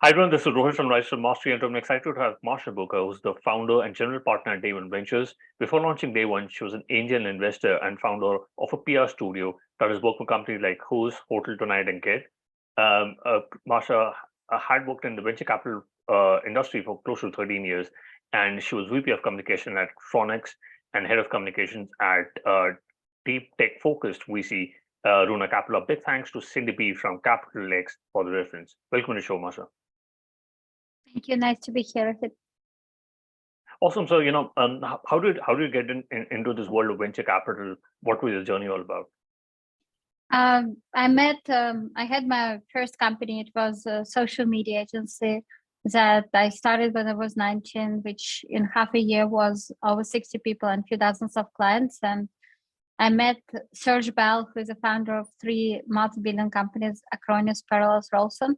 Hi everyone, this is Rohit from Rise to Mastery, and I'm excited to have Masha Bucher, who's the founder and general partner at Day One Ventures. Before launching Day One, she was an angel investor and founder of a PR studio that has worked for companies like Houzz, HotelTonight, and Gett. Masha had worked in the venture capital industry for close to 13 years, and she was VP of Communication at Acronis and Head of Communications at deep tech-focused VC Runa Capital. A big thanks to Cindy B from Capital X for the reference. Welcome to the show, Masha. Thank you. Nice to be here. Awesome. So, how did you get into this world of venture capital? What was your journey all about? I had my first company. It was a social media agency that I started when I was 19, which in half a year was over 60 people and a few dozens of clients. And I met Serge Bell, who is the founder of 3 multi-billion companies, Acronis, Parallels, Rolson.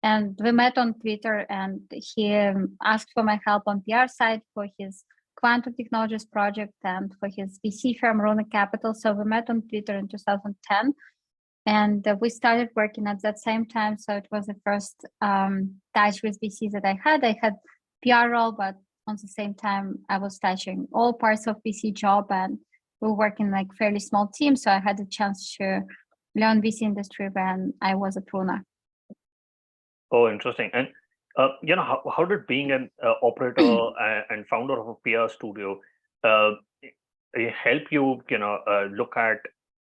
And we met on Twitter, and he asked for my help on PR side for his quantum technologies project and for his VC firm, Runa Capital. So we met on Twitter in 2010, and we started working at that same time. So it was the first touch with VCs that I had. I had PR role, but on the same time, I was touching all parts of VC job, and we were working like fairly small team. So I had a chance to learn VC industry when I was at Runa. Oh, interesting. And how did being an operator and founder of a PR studio help you, look at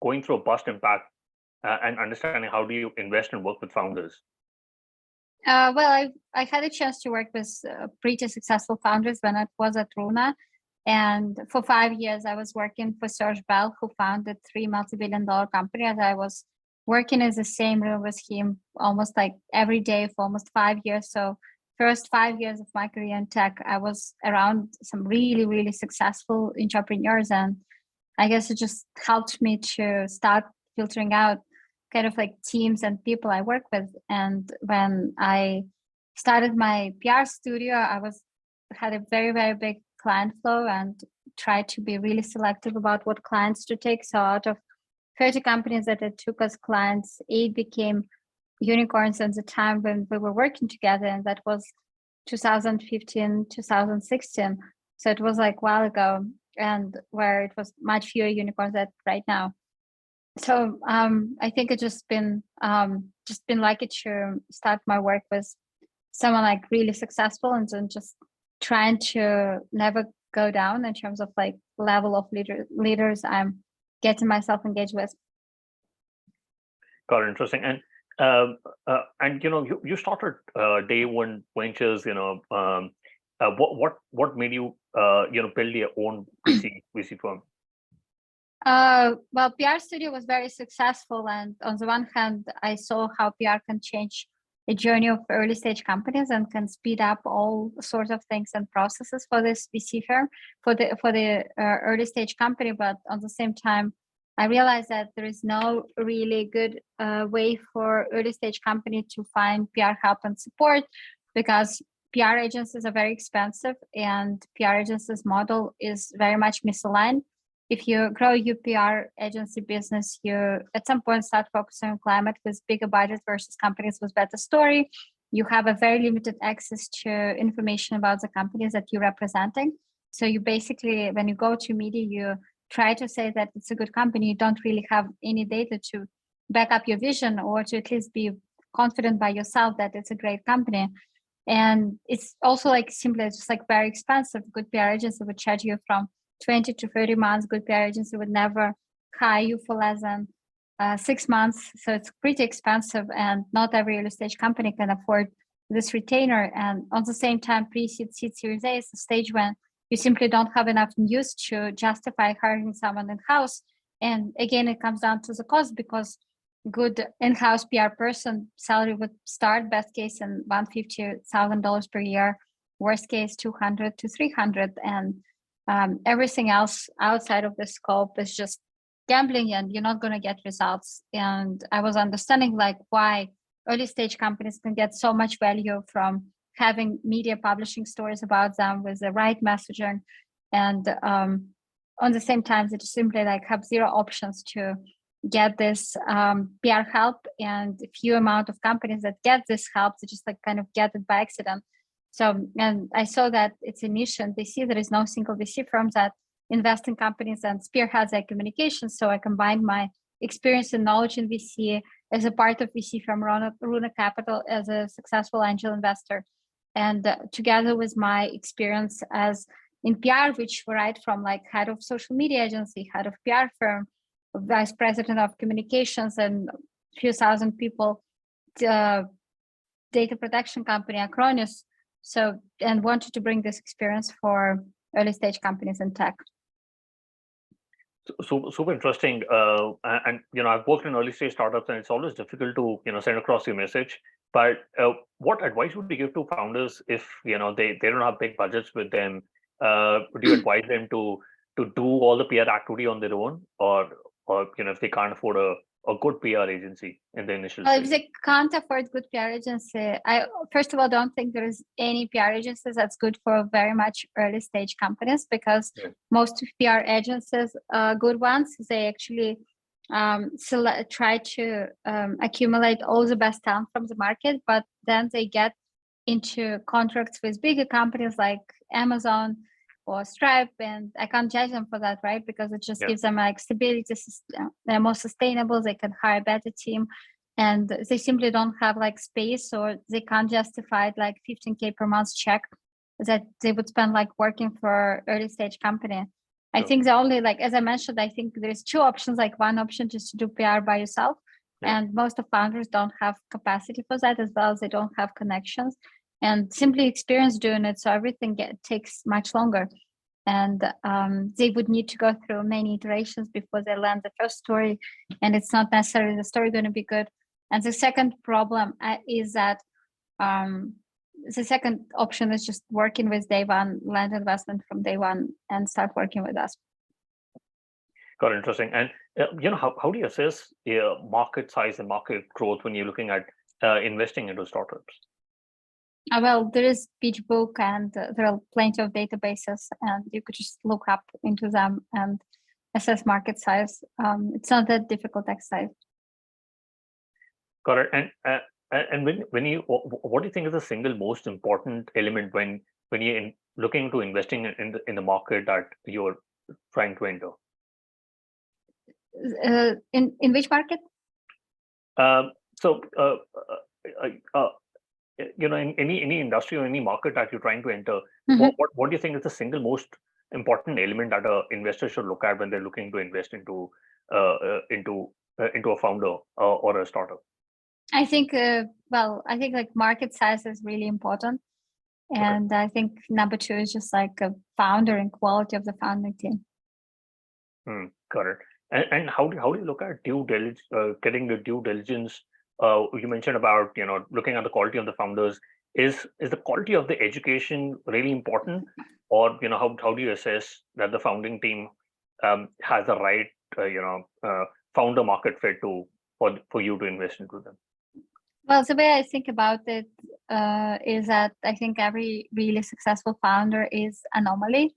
going through a bust impact and understanding how do you invest and work with founders? Well, I had a chance to work with pretty successful founders when I was at Runa. And for 5 years, I was working for Serge Bell, who founded 3 multi-billion-dollar companies. I was working in the same room with him almost like every day for almost 5 years. So first 5 years of my career in tech, I was around some really, really successful entrepreneurs. And I guess it just helped me to start filtering out kind of like teams and people I work with. And when I started my PR studio, had a very, very big client flow and tried to be really selective about what clients to take. So out of 30 companies that I took as clients, 8 became unicorns at the time when we were working together, and that was 2015, 2016. So it was like a while ago, and where it was much fewer unicorns than right now. So I think it's just been lucky to start my work with someone like really successful, and then just trying to never go down in terms of like level of leaders I'm getting myself engaged with. Got it. Interesting. And you started Day One Ventures. What made you build your own VC firm? Well, PR studio was very successful, and on the one hand, I saw how PR can change a journey of early stage companies and can speed up all sorts of things and processes for this VC firm for the early stage company. But on the same time, I realized that there is no really good way for early stage company to find PR help and support, because PR agencies are very expensive and PR agencies model is very much misaligned. If you grow your PR agency business, you at some point start focusing on climate with bigger budget versus companies with better story. You have a very limited access to information about the companies that you're representing. So you basically, when you go to media, you try to say that it's a good company. You don't really have any data to back up your vision, or to at least be confident by yourself that it's a great company. And it's also like simply just like very expensive. Good PR agency would charge you from 20 to 30 months. Good PR agency would never hire you for less than 6 months. So it's pretty expensive, and not every early stage company can afford this retainer. And on the same time, pre-seed, seed, series A is the stage when you simply don't have enough news to justify hiring someone in-house. And again, it comes down to the cost, because good in-house PR person salary would start best case in $150,000 per year, worst case 200 to 300, and everything else outside of the scope is just gambling, and you're not going to get results. And I was understanding like why early stage companies can get so much value from having media publishing stories about them with the right messaging, and on the same time they just simply like have zero options to get this PR help, and a few amount of companies that get this help, they just like kind of get it by accident. So, and I saw that it's a niche in VC. There is no single VC firm that invest in companies and spearheads their communication. So I combined my experience and knowledge in VC as a part of VC firm Runa Capital as a successful angel investor. And together with my experience as in PR, which varied from like head of social media agency, head of PR firm, vice president of communications, and a few thousand people, data protection company, Acronis. So, and wanted to bring this experience for early stage companies in tech. So super interesting. And I've worked in early stage startups, and it's always difficult to send across your message. But what advice would you give to founders if they don't have big budgets with them? Would you advise them to do all the PR activity on their own, or if they can't afford a good PR agency in the initial Well, stage? if they can't afford good PR agency, I first of all don't think there is any PR agencies that's good for very much early stage companies, because most PR agencies, good ones, they actually try to accumulate all the best talent from the market, but then they get into contracts with bigger companies like Amazon or Stripe, and I can't judge them for that, right? Because it just gives them like stability, they're more sustainable, they can hire a better team, and they simply don't have like space, or they can't justify like 15K per month check that they would spend like working for early stage company. I think the only, like, as I mentioned, I think there's two options. Like one option just to do PR by yourself, and most of founders don't have capacity for that, as well as they don't have connections and simply experience doing it. So everything takes much longer, and they would need to go through many iterations before they land the first story, and it's not necessarily the story going to be good. And the second problem is that the second option is just working with day one, land investment from day one, and start working with us. Got it, interesting. And how do you assess market size and market growth when you're looking at investing into startups? Well, there is PitchBook, and there are plenty of databases, and you could just look up into them and assess market size. It's not that difficult exercise. Got it. And when you, what do you think is the single most important element when you're looking into investing in the market that you're trying to enter? In which market? In any industry or any market that you're trying to enter, Mm-hmm. what do you think is the single most important element that an investor should look at when they're looking to invest into a founder or a startup? I think, I think like market size is really important. And I think number two is just like a founder and quality of the founding team. Got it. And how do you look at due diligence, getting the due diligence? You mentioned about looking at the quality of the founders. Is the quality of the education really important, or how do you assess that the founding team has the right founder market fit for you to invest into them? Well, the way I think about it is that I think every really successful founder is anomaly.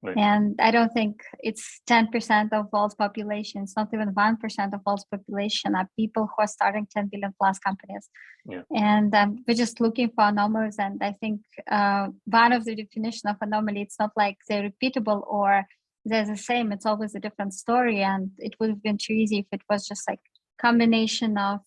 Right. And I don't think it's 10% of world's population. It's not even 1% of world's population are people who are starting 10 billion plus companies. Yeah. And we're just looking for anomalies. And I think one of the definition of anomaly, it's not like they're repeatable or they're the same. It's always a different story. And it would have been too easy if it was just like combination of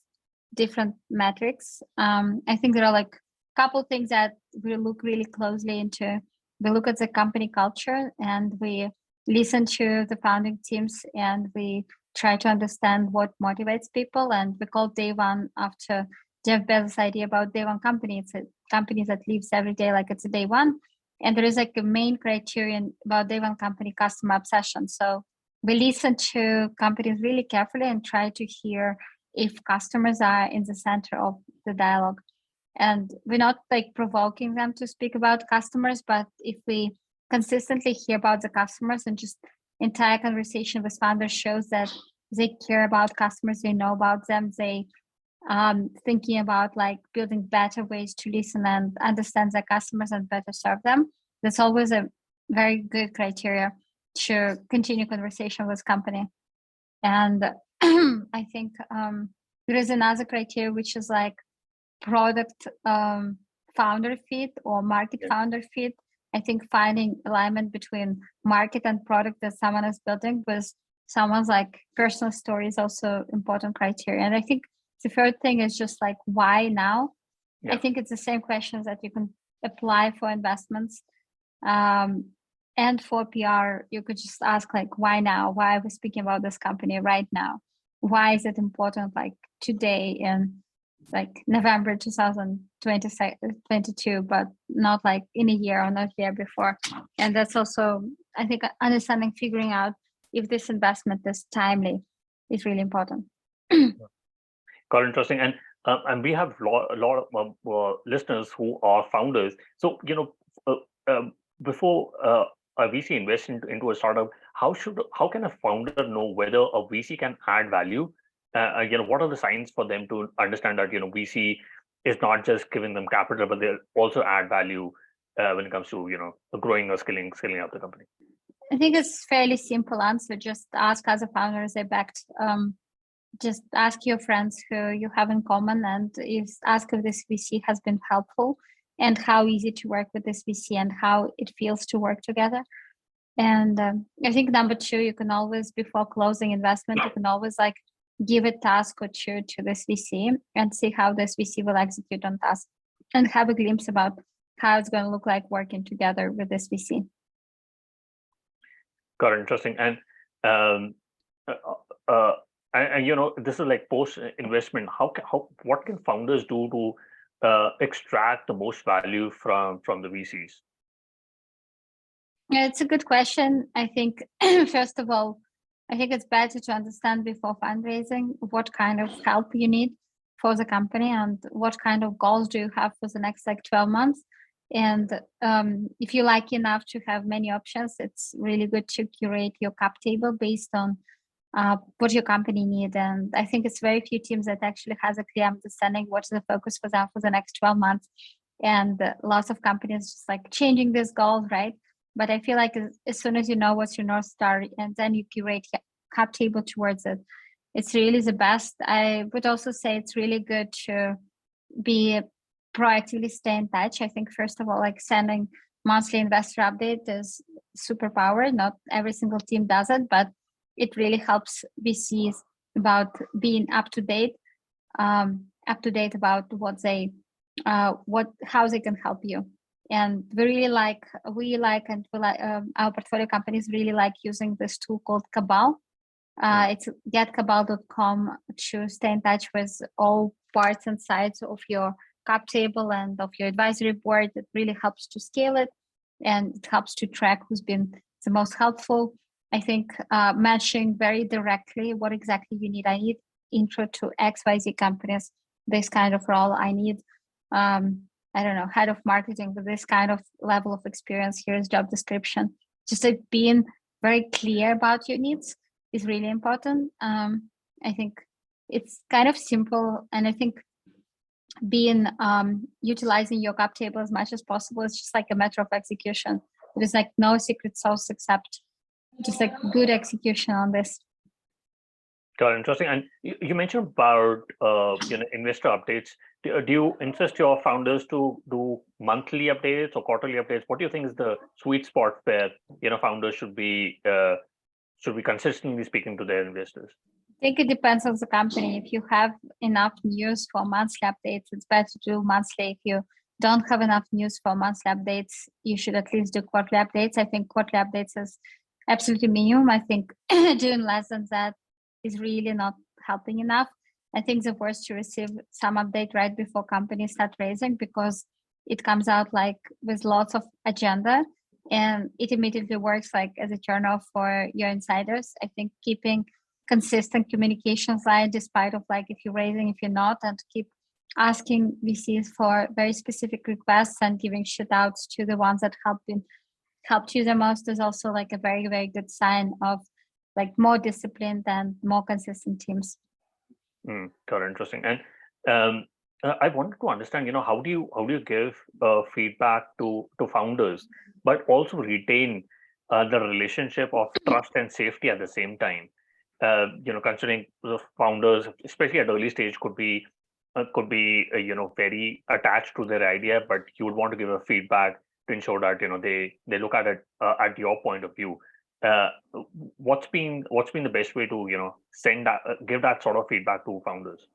different metrics. I think there are like a couple things that we look really closely into. We look at the company culture, and we listen to the founding teams, and we try to understand what motivates people. And we call day one after Jeff Bezos' idea about day one company. It's a company that lives every day like it's a day one. And there is like a main criterion about day one company, customer obsession. So we listen to companies really carefully and try to hear if customers are in the center of the dialogue. And we're not like provoking them to speak about customers, but if we consistently hear about the customers, and just entire conversation with founders shows that they care about customers, they know about them, they thinking about like building better ways to listen and understand their customers and better serve them. That's always a very good criteria to continue conversation with company. And I think there is another criteria, which is like product founder fit or market founder fit. I think finding alignment between market and product that someone is building with someone's like personal story is also important criteria. And I think the third thing is just like, why now? I think it's the same questions that you can apply for investments. And for PR, you could just ask like, why now? Why are we speaking about this company right now? Why is it important like today in like November 2022, but not like in a year or not year before? And that's also, I think, understanding, figuring out if this investment is timely is really important. Quite interesting. And we have a lot of listeners who are founders. So, before a VC invests into a startup, how can a founder know whether a VC can add value? What are the signs for them to understand that VC is not just giving them capital, but they'll also add value when it comes to growing or scaling up the company? I think it's fairly simple answer. Just ask other founders they backed. Just ask your friends who you have in common, and ask if this VC has been helpful, and how easy to work with this VC, and how it feels to work together. And I think number two, you can always, before closing investment, you can always like give a task or two to this VC and see how this VC will execute on task, and have a glimpse about how it's going to look like working together with this VC. Got it. Interesting. And this is like post investment. What can founders do to extract the most value from the VCs? Yeah, it's a good question. I think first of all, I think it's better to understand before fundraising what kind of help you need for the company, and what kind of goals do you have for the next like 12 months. And if you're lucky enough to have many options, it's really good to curate your cap table based on what your company needs. And I think it's very few teams that actually has a clear understanding what's the focus for them for the next 12 months. And lots of companies just like changing this goal, right? But I feel like as soon as you know what's your North Star, and then you curate cap table towards it, it's really the best. I would also say it's really good to be proactively stay in touch. I think first of all, like sending monthly investor update is superpower. Not every single team does it, but it really helps VCs about being up to date about what they how they can help you. And our portfolio companies really like using this tool called Cabal. It's getcabal.com to stay in touch with all parts and sides of your cap table and of your advisory board. It really helps to scale it, and it helps to track who's been the most helpful. I think matching very directly what exactly you need. I need intro to XYZ companies, this kind of role. I need, I don't know, head of marketing with this kind of level of experience. Here's job description. Just like being very clear about your needs is really important. I think it's kind of simple, and I think being utilizing your cap table as much as possible is just like a matter of execution. There's like no secret sauce except just like good execution on this. Got it. Interesting. And you mentioned about investor updates. Do you insist your founders to do monthly updates or quarterly updates? What do you think is the sweet spot where founders should be consistently speaking to their investors? I think it depends on the company. If you have enough news for monthly updates, it's better to do monthly. If you don't have enough news for monthly updates, you should at least do quarterly updates. I think quarterly updates is absolutely minimum. I think doing less than that is really not helping enough. I think the worst to receive some update right before companies start raising, because it comes out like with lots of agenda, and it immediately works like as a turnoff for your insiders. I think keeping consistent communications line, despite of like if you're raising, if you're not, and keep asking VCs for very specific requests and giving shout outs to the ones that helped you the most is also like a very, very good sign of like more disciplined and more consistent teams. Got it. Interesting. And I wanted to understand, how do you give feedback to founders, but also retain the relationship of trust and safety at the same time? considering the founders, especially at early stage, could be very attached to their idea, but you would want to give a feedback to ensure that they look at it at your point of view. Uh, what's been the best way to send that give that sort of feedback to founders?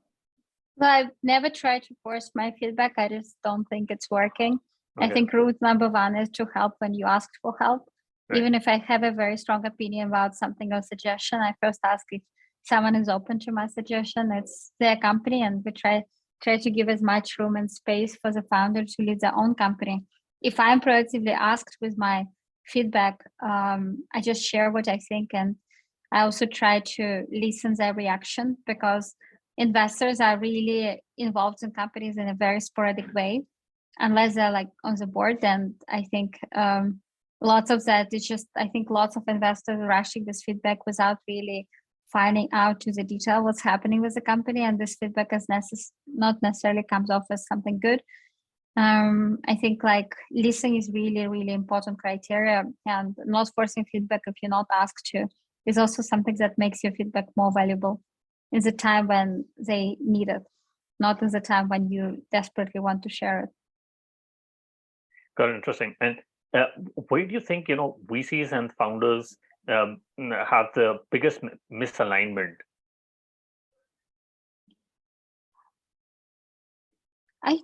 Well, I've never tried to force my feedback. I just don't think it's working. I Okay, think rule number one is to help when you ask for help. right. Even if I have a very strong opinion about something or suggestion, I first ask if someone is open to my suggestion. It's their company, and we try to give as much room and space for the founder to lead their own company. If I'm proactively asked with my feedback, I just share what I think, and I also try to listen their reaction, because investors are really involved in companies in a very sporadic way, unless they're like on the board. And I think lots of that, it's just, I think lots of investors are rushing this feedback without really finding out to the detail what's happening with the company, and this feedback is not necessarily comes off as something good. I think like listening is really, really important criteria, and not forcing feedback if you're not asked to is also something that makes your feedback more valuable in the time when they need it, not in the time when you desperately want to share it. Got it. Interesting. And where do you think VCs and founders have the biggest misalignment? I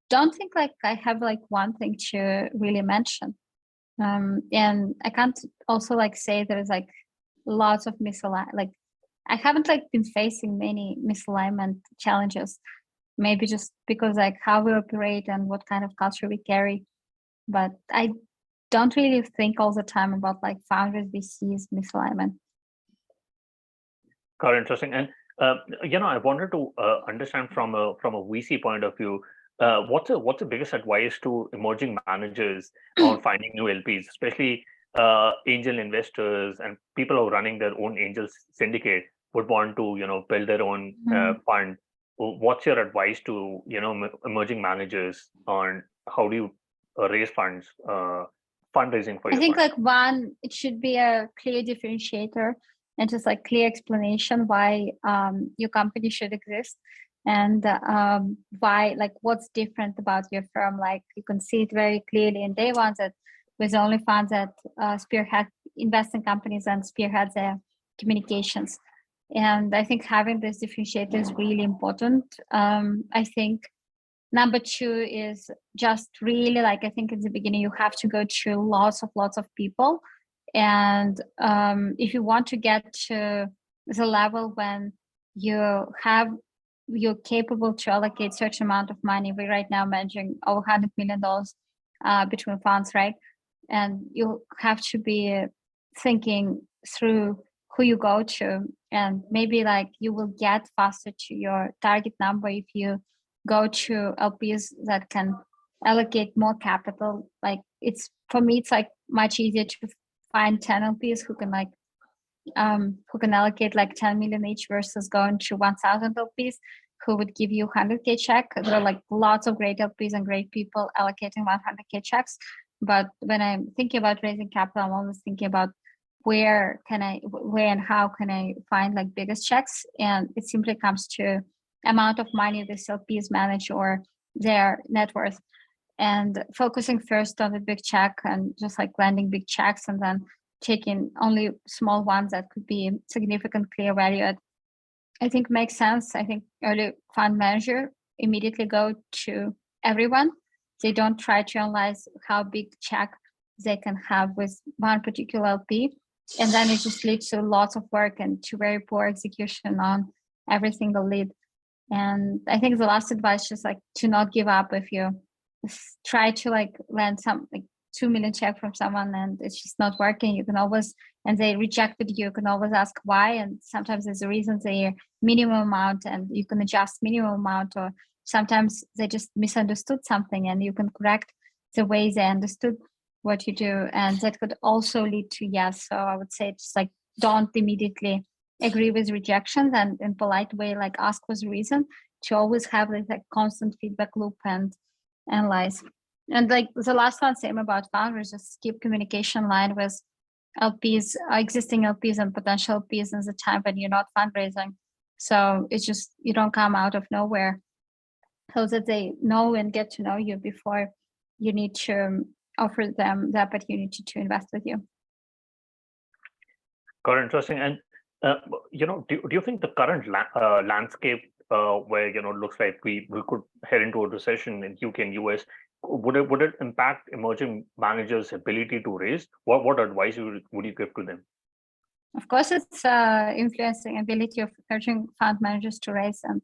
don't think like I have like one thing to really mention. And I can't also like say there's like lots of misalignment. Like I haven't like been facing many misalignment challenges, maybe just because like how we operate and what kind of culture we carry. But I don't really think all the time about like founders, VCs, misalignment. Got it. Interesting. And I wanted to understand from a VC point of view, what's the biggest advice to emerging managers on finding new LPs, especially angel investors and people who are running their own angel syndicate would want to build their own fund. What's your advice to emerging managers on how do you raise funds, fundraising for I your think fund? like one, it should be a clear differentiator and just like clear explanation why your company should exist, and why, like what's different about your firm. Like you can see it very clearly in day one that with the only funds that spearhead invest in companies and spearhead their communications. And I think having this differentiator is really important. I think number two is just really like, I think in the beginning you have to go through lots of people. And if you want to get to the level when you're capable to allocate such amount of money, we're right now managing over $100 million between funds, right? And you have to be thinking through who you go to, and maybe like you will get faster to your target number if you go to LPs that can allocate more capital. Like it's, for me, it's like much easier to find 10 LPs who can allocate like 10 million each versus going to 1,000 LPs who would give you 100K check. There are like lots of great LPs and great people allocating 100K checks. But when I'm thinking about raising capital, I'm always thinking about where and how can I find like biggest checks. And it simply comes to amount of money the LPs manage or their net worth, and focusing first on the big check and just like landing big checks, and then taking only small ones that could be significantly evaluated, I think makes sense. I think early fund manager immediately go to everyone. They don't try to analyze how big check they can have with one particular LP. And then it just leads to lots of work and to very poor execution on every single lead. And I think the last advice is like to not give up. If you try to like land some like 2 million check from someone and it's just not working, you can always, and they rejected you can always ask why. And sometimes there's a reason, they minimum amount and you can adjust minimum amount, or sometimes they just misunderstood something and you can correct the way they understood what you do. And that could also lead to yes. So I would say just like don't immediately agree with rejections, and in polite way like ask what's the reason, to always have this like constant feedback loop and analyze. And like the last one, same about founders, just keep communication line with LPs, existing LPs and potential LPs in the time when you're not fundraising. So it's just, you don't come out of nowhere, so that they know and get to know you before you need to offer them the opportunity to invest with you. Got interesting. And do you think the current landscape, where it looks like we could head into a recession in UK and US, would it impact emerging managers' ability to raise? What advice would you give to them? Of course, it's influencing ability of emerging fund managers to raise, and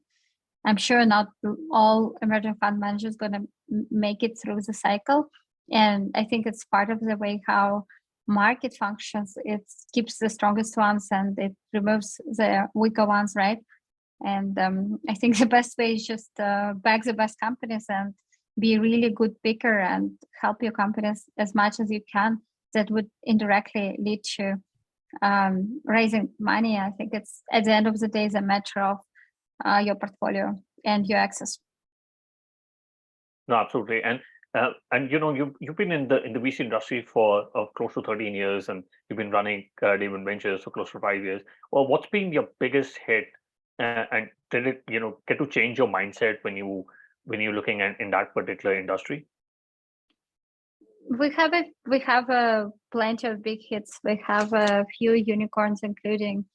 I'm sure not all emerging fund managers going to make it through the cycle. And I think it's part of the way how market functions. It keeps the strongest ones and it removes the weaker ones, right? And I think the best way is just back the best companies and be a really good picker and help your companies as much as you can. That would indirectly lead to raising money. I think it's at the end of the day is a matter of your portfolio and your access. No, absolutely. And you've been in the VC industry for close to 13 years, and you've been running David Ventures for close to 5 years. Well, what's been your biggest hit, and did it get to change your mindset when you're looking at in that particular industry? We have plenty of big hits. We have a few unicorns, including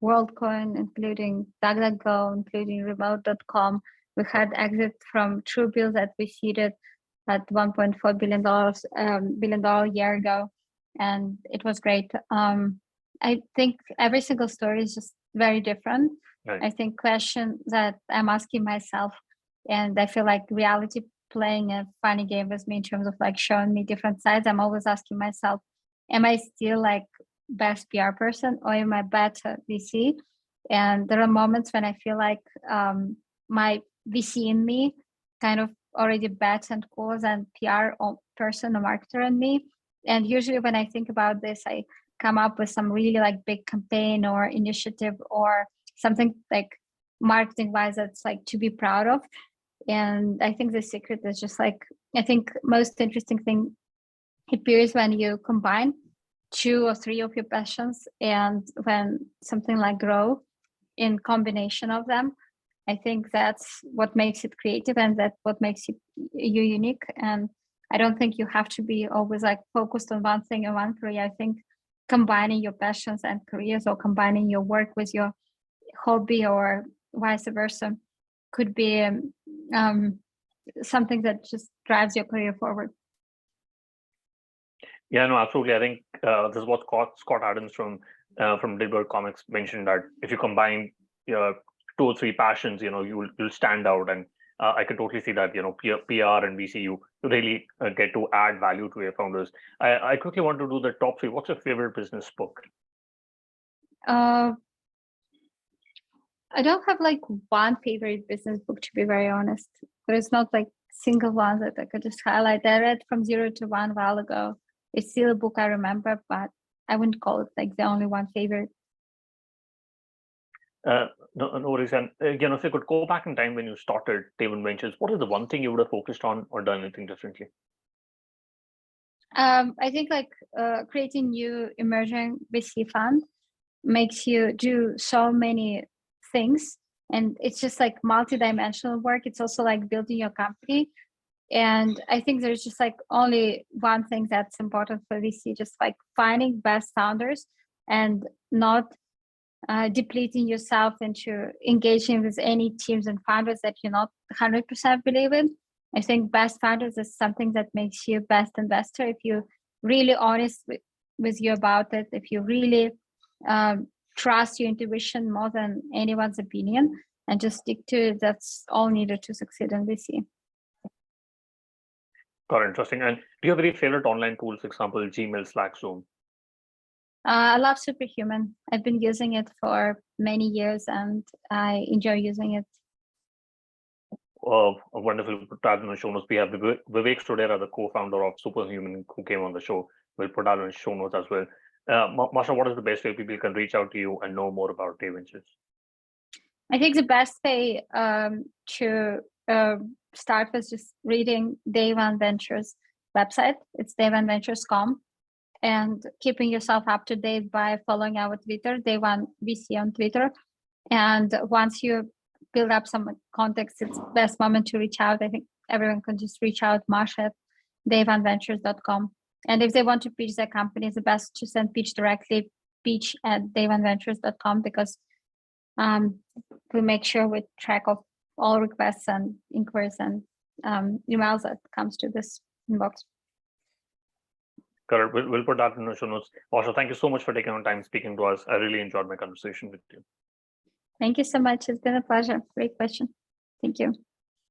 WorldCoin, including DuckDuckGo, including Remote.com. We had exit from Truebill that we seeded at $1.4 billion a year ago, and it was great. I think every single story is just very different. Right. I think question that I'm asking myself, and I feel like reality playing a funny game with me in terms of like showing me different sides. I'm always asking myself, am I still like best PR person or am I better VC? And there are moments when I feel like my VC in me kind of already better and cooler than PR or person or marketer in me. And usually when I think about this, I come up with some really like big campaign or initiative or something like marketing wise that's like to be proud of. And I think the secret is just like, I think most interesting thing appears when you combine 2 or 3 of your passions, and when something like grow in combination of them. I think that's what makes it creative, and that's what makes you unique. And I don't think you have to be always like focused on one thing or one career. I think combining your passions and careers, or combining your work with your hobby or vice versa, could be something that just drives your career forward. Yeah, no, absolutely. I think this is what Scott Adams from Dilbert Comics mentioned, that if you combine your 2 or 3 passions, you'll stand out. And I can totally see that, PR and VC, you really get to add value to your founders. I quickly want to do the top 3. What's your favorite business book? I don't have like one favorite business book, to be very honest. There's not like single one that I could just highlight. I read From Zero to One a while ago. It's still a book I remember, but I wouldn't call it like the only one favorite. No worries. And if you could go back in time when you started David Ventures, what is the one thing you would have focused on or done anything differently? I think like creating new emerging VC fund makes you do so many things, and it's just like multi-dimensional work. It's also like building your company, and I think there's just like only one thing that's important for VC, just like finding best founders and not depleting yourself into engaging with any teams and founders that you're not 100% believe in. I think best founders is something that makes you best investor if you're really honest with you about it, if you really trust your intuition more than anyone's opinion, and just stick to it. That's all needed to succeed in VC. Got it, interesting. And do you have any favorite online tools, for example, Gmail, Slack, Zoom? I love Superhuman. I've been using it for many years and I enjoy using it. Wonderful. Put that in the show notes. We have Vivek Sodera, the co-founder of Superhuman, who came on the show. We'll put that in the show notes as well. Masha, what is the best way people can reach out to you and know more about David Ventures? I think the best way to start was just reading Day One Ventures website. It's dayoneventures.com. and keeping yourself up to date by following our Twitter, Day One VC on Twitter. And once you build up some context, it's the best moment to reach out. I think everyone can just reach out, Masha at daveonventures.com. And if they want to pitch their company, it's the best to send pitch directly, pitch at daveonventures.com, because we make sure we track of all requests and inquiries and emails that comes to this inbox. Correct. We'll put that in the show notes. Masha, thank you so much for taking the time speaking to us. I really enjoyed my conversation with you. Thank you so much. It's been a pleasure. Great question. Thank you.